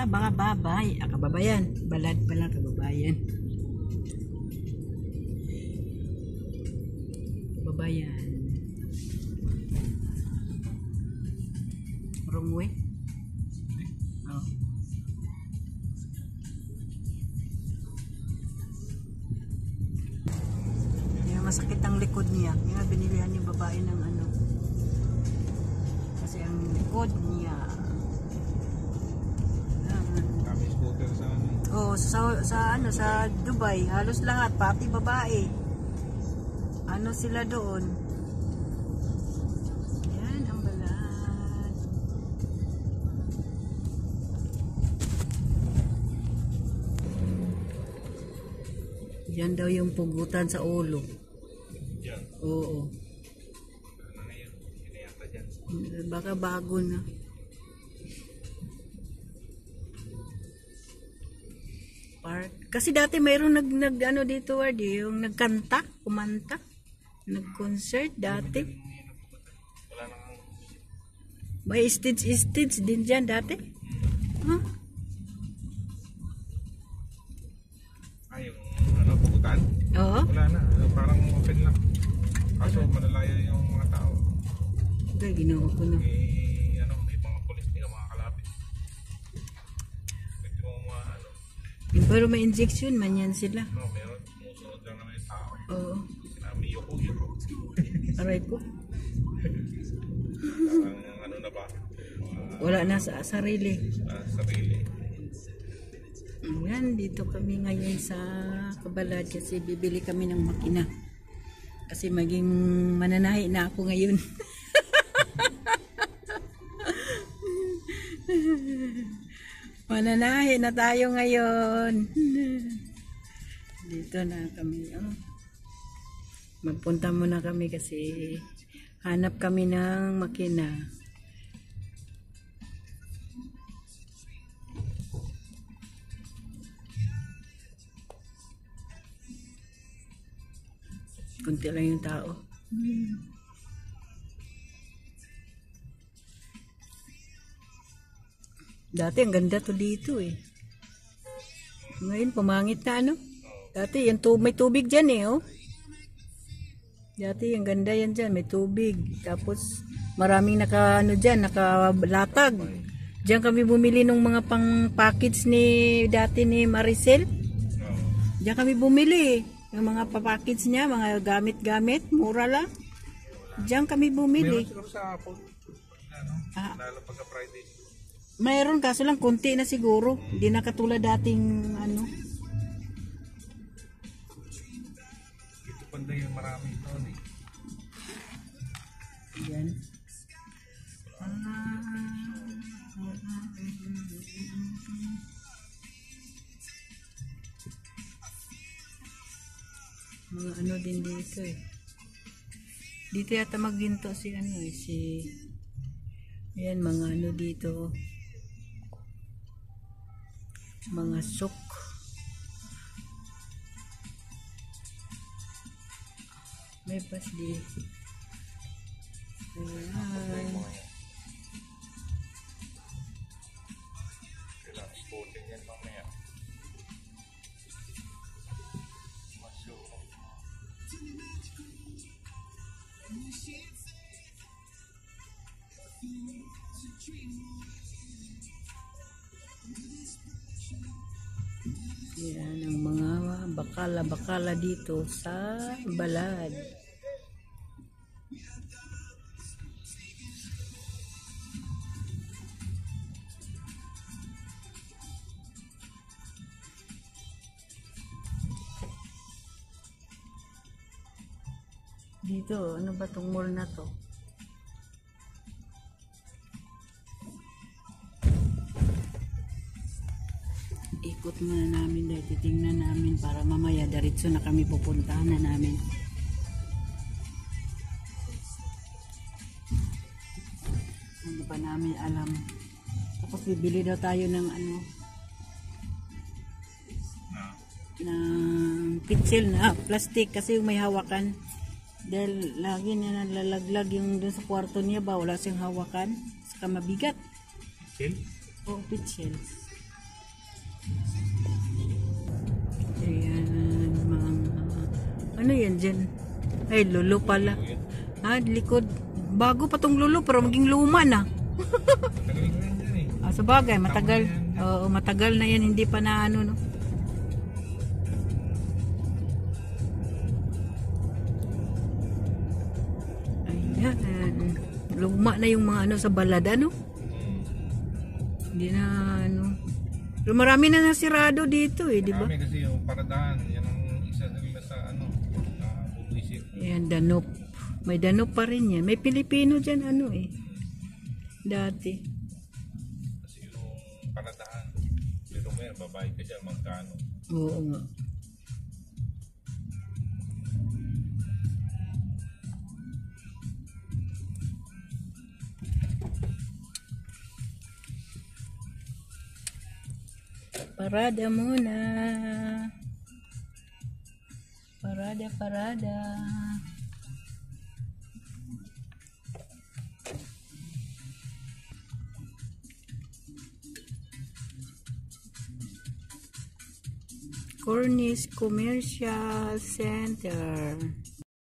baka babay. Kababayan. Balad pala, kababayan. Kababayan. Wrong way. Oh. Kaya masakit ang likod niya. Kaya binilihan yung babae ng ano. Kasi ang likod niya. Kami scooter sa ano. Oh, sa Dubai, halos lahat pati babae. Ano sila doon? Yan ang balat. Yan daw yung pugutan sa ulo. Yan. Oo. Ano na yun? Hinayata dyan. Baka bago na. Kasi dati mayroong nag ano dito, Wardy, yung nagkanta, kumanta, nag-concert dati. Wala nang... May stage din dyan dati. Huh? Ay, yung ano, pugutan? Oo. Wala na. Parang open lang. Kaso malalaya yung mga tao. Okay, ginawa ko na. Ano, may mga polis nila, mga kalapit. Pwede mo mga ano. Pero may injection man yan sila. No, meron. Sumusunod lang naman yung tao. Oo. Sinabi yoko. Aray ko. Parang ano na ba? Wala na sa sarili. Sarili. Ayan, dito kami ngayon sa Kabalad kasi bibili kami ng makina. Kasi maging mananahi na ako ngayon. Mananahi na tayo ngayon. Dito na kami. Oh. Magpunta muna kami kasi hanap kami ng makina. Kunti lang yung tao. Dati ang ganda to dito eh. Ngayon pumangit na ano. Dati yung may tubig dyan eh oh. Dati ang ganda yan dyan, may tubig. Tapos maraming nakalatag. Diyan kami bumili ng mga pang package dati ni Maricel. Diyan kami bumili. Yung mga package niya, mga gamit-gamit, mura lang. Diyan kami bumili. Meron siguro sa Apple. Lalo pagka Friday. Mayroon kaso lang konti na siguro. Hindi na katulad dating ano. Ito panda yung marami ito. Yan. Mga ano din dito eh. Dito yata magginto si ano eh, ayan mga ano dito. Mga sok. May pasdi. Ayan. Kailangan spoting yan mamaya. Yan ang mga bakala dito sa Balad. Dito, ano ba tong mall na to? Ikot muna namin dahil titingnan namin para mamaya diretso na kami pupuntahan na namin. Hindi pa namin alam. Tapos bibili daw tayo ng ano, ng pitsil na plastic kasi yung may hawakan. Dahil lagi na nalalaglag yung dun sa kwarto niya ba, wala siyang hawakan. Saka mabigat. Pitsil? Oo, pitsil. dyan. Ay, lulo pala. Ah, likod. Bago pa tong lulo, pero maging luma na. Tagaling na yan eh. Ah, sa bagay, matagal. Oo, matagal na yan, hindi pa na ano, no? Ayan. Luma na yung mga ano sa balad, ano? Hindi na, ano. Pero marami na nasirado dito, eh, di ba? Marami kasi yung paradahan. Yan ang isa nila sa ano, publicity. Ayan, Danop. May Danop pa rin yan. May Pilipino dyan, ano eh. Dati. Kasi yung paradahan. Pero may babae ka dyan, magkano. Oo nga. Parada muna. Parada. Cornish Commercial Center.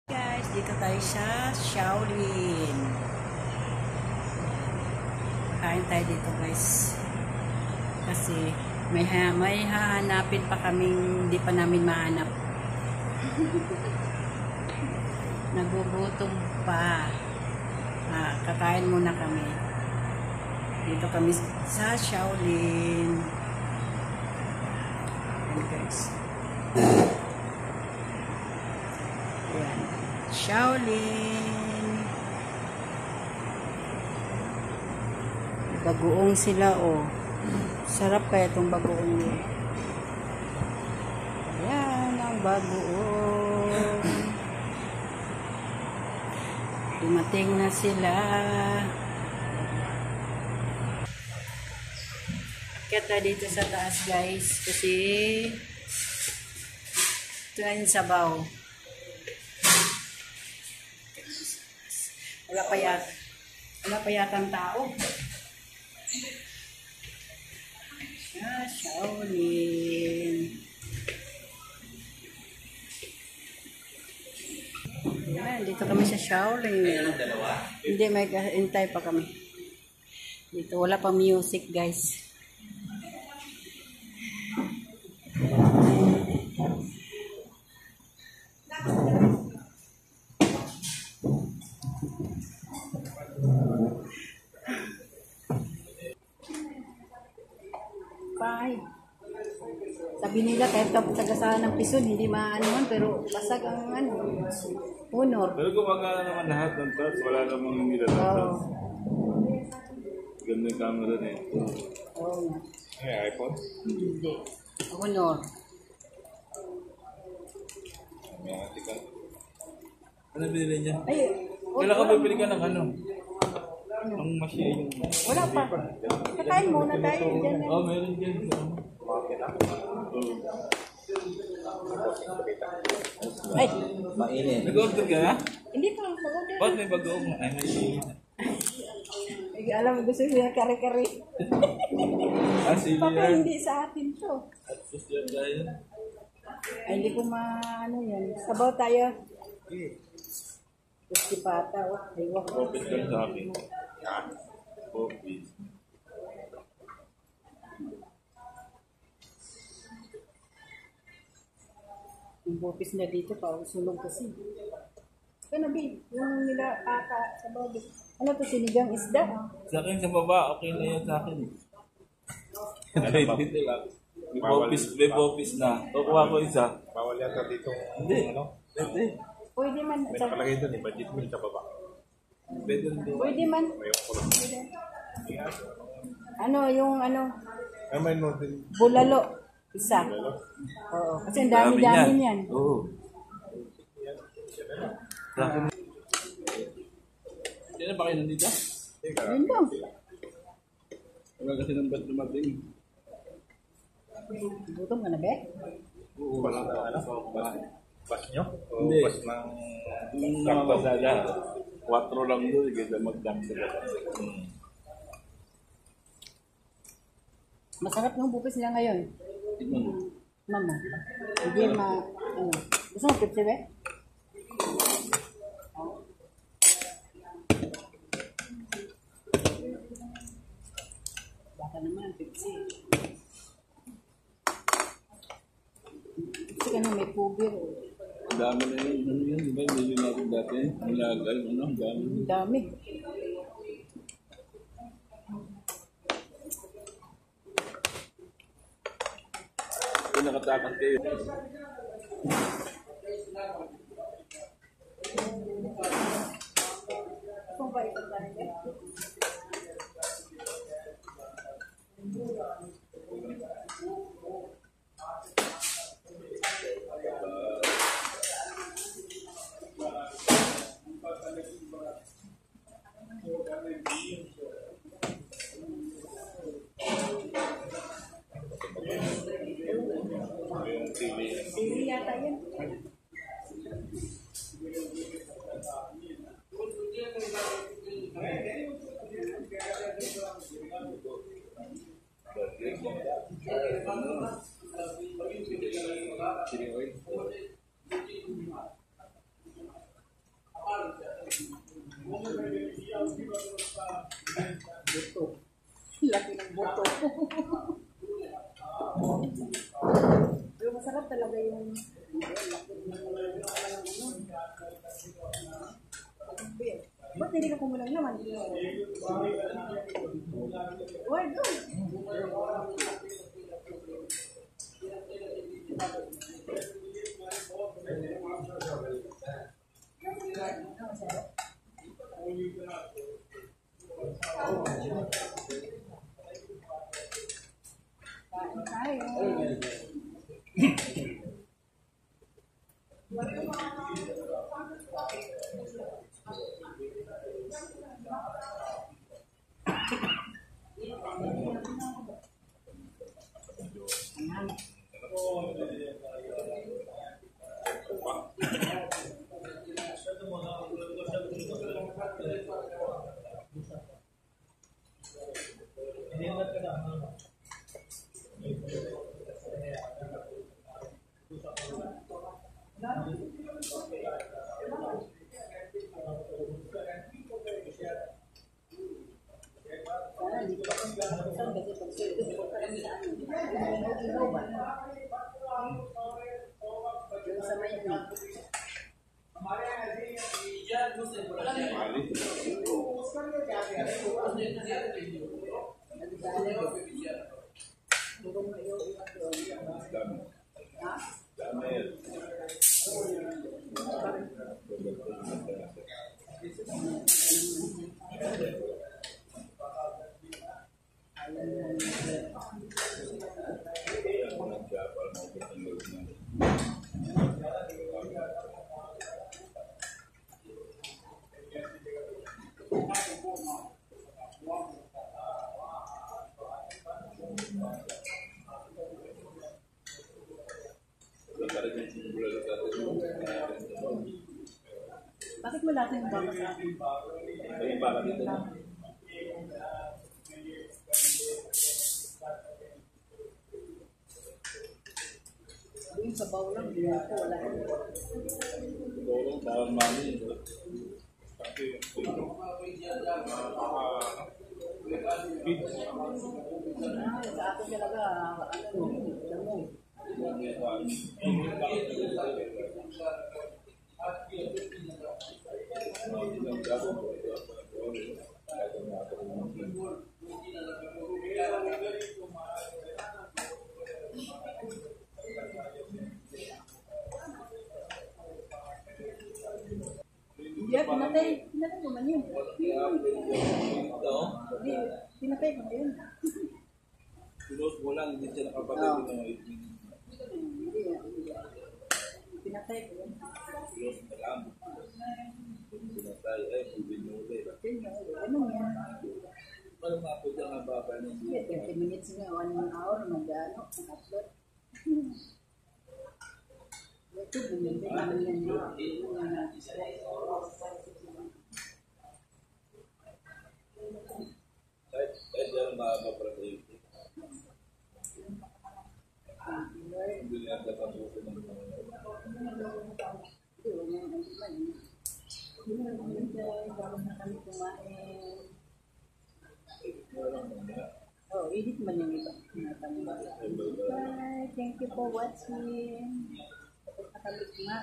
Guys, dito tayo sa Shaolin. Kain tayo dito, guys. Kasi may hahanapin pa kaming hindi pa namin mahanap. Nagugutom pa. Kakain muna kami. Dito kami sa Shaolin. Ayan, guys. Ayan. Shaolin. Bagoong sila, oh. Sarap kaya itong bagoong nyo. Ayan ang bagoong. Dumating na sila. Akyat na dito sa taas, guys. Kasi ito na yung sabaw. Wala pa yatang tao. Shaolin. Ayan, dito kami sa Shaolin. Hindi, may hintay pa kami. Dito, wala pa music, guys. Sabi nila kahit tagasaan ng pison, hindi maanuhan, pero basag ang ano, honor. Pero gumagana naman lahat ng touch, wala namang hindi na touch. Ganda yung camera na eh. Oo nga. Ay, iPhone? Hindi. Honor. May article. Ano binili niya? Ay, Kailan ka bibili ka ng ano? Ang masya yung... wala pa. Kakain muna tayo. Dyan Oh, meron dyan. Ay, Nag-order ka na? hindi pa. Mag-order. Ba't may bagoong? Ay, may sili. Ay, alam mo, gusto niya kare-kare. Sili Baka yan. hindi sa atin to. At sus yan tayo. Ay, hindi ko ano yan. Sabaw tayo. Gusti pata. Ay, wak. Popis ka sa akin. Popis. Yung bopis na dito, parang sulog kasi. Kaya nabi, yung nila pata sa bobis. Ano to, sinigang isda? Sa akin sa baba, okay na yan sa akin. Dito lang. May popis na. Kukuha ko isa. Bawal yata dito. Hindi. Ano? Pwede. Pwede man. May nakalagay doon eh. Budget meal sa baba. Pwede rin doon. Pwede man. May kulong. Ano, yung ano, Ay, may no din. bulalo. Isa. Oo. Kasi ang dami-dami niyan. Oo. Sa akin. Hindi na ba kayo nandito? Yun daw. Wala kasi ng ba't dumating. Gutom ka na, be? Oo. Bas na ano? Bas nyo? O Hindi. bas ng... Yung mga basada, 4 lang doon, kaya mag-dump sila. Masarap yung bupis nila ngayon. Tignan mo. Mama. Hindi ano. Gusto mo pipsi, be? ka naman, Pepsi. Kasi ka na may pubir. Ang dami na yun. Ano yun? Diba? Hindi yun natin dati. Nilagal. Ano? Ang dami. Ang dami. Kung nakatakan kayo. Kung ba ito ba niya? Sili yata yan. Buto. Laki ng buto. Pero masarap talaga yung ba't hindi ka kumulang naman? Why do? Kain tayo. Bakit mo lahat yung baka sa akin? Ay, baka dito na. Yung sabaw lang, hindi ako wala. Tulong sa mami. Sa akin talaga, damo. Hindi, pinatay. Pinatay mo man yun. Pinatay mo yun. Pinost mo lang, hindi siya nakapatay ng 8 minutes. Hindi, pinatay ko yun. Pinost na lang. Pinatay, ay, binuli. Ano yan? Paano nga po dyan ang baba ng 30 minutes nga, 1 hour, mag-ano, upload. Ito, bumili naman yan. Kahit dyan ang mahaba para sa iyo. Hindi niya tatapusin ng mga Oh, edit man yung iba. Natambal. Bye. Thank you for watching. Nakabit nga.